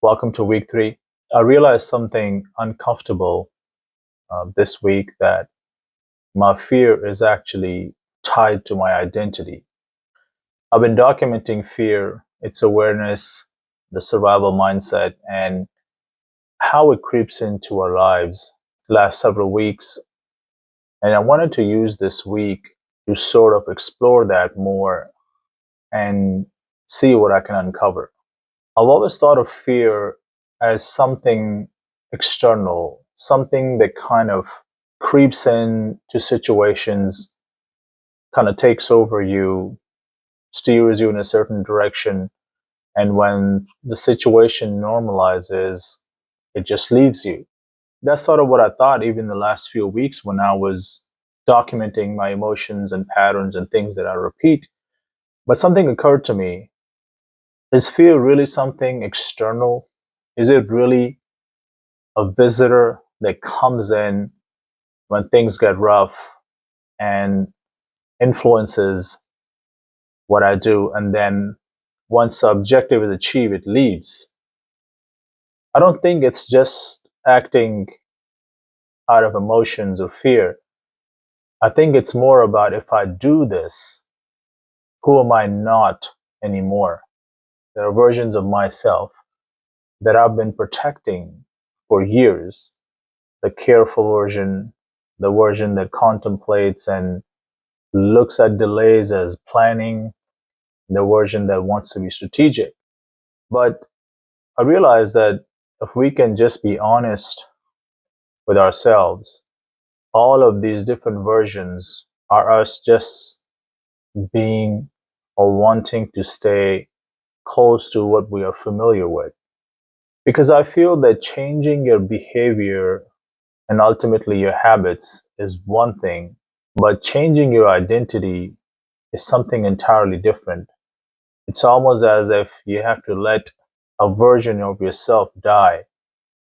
Welcome to week 3. I realized something uncomfortable this week, that my fear is actually tied to my identity. I've been documenting fear, its awareness, the survival mindset, and how it creeps into our lives the last several weeks. And I wanted to use this week to sort of explore that more and see what I can uncover. I've always thought of fear as something external, something that kind of creeps into situations, kind of takes over you, steers you in a certain direction, and when the situation normalizes, it just leaves you. That's sort of what I thought even the last few weeks when I was documenting my emotions and patterns and things that I repeat. But something occurred to me. Is fear really something external? Is it really a visitor that comes in when things get rough and influences what I do, and then once the objective is achieved, it leaves? I don't think it's just acting out of emotions or fear. I think it's more about, if I do this, who am I not anymore? There are versions of myself that I've been protecting for years. The careful version, the version that contemplates and looks at delays as planning, the version that wants to be strategic. But I realize that if we can just be honest with ourselves, all of these different versions are us just being or wanting to stay close to what we are familiar with. Because I feel that changing your behavior and ultimately your habits is one thing, but changing your identity is something entirely different. It's almost as if you have to let a version of yourself die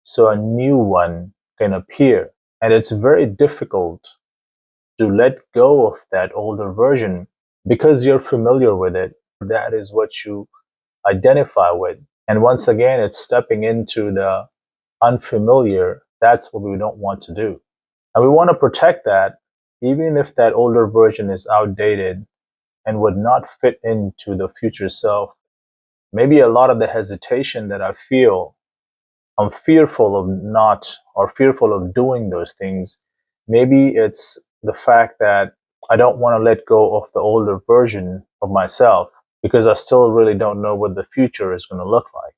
so a new one can appear. And it's very difficult to let go of that older version because you're familiar with it. That is what you identify with. And once again, it's stepping into the unfamiliar. That's what we don't want to do. And we want to protect that, even if that older version is outdated and would not fit into the future self. Maybe a lot of the hesitation that I feel, I'm fearful of not, or fearful of doing those things. Maybe it's the fact that I don't want to let go of the older version of myself because I still really don't know what the future is going to look like.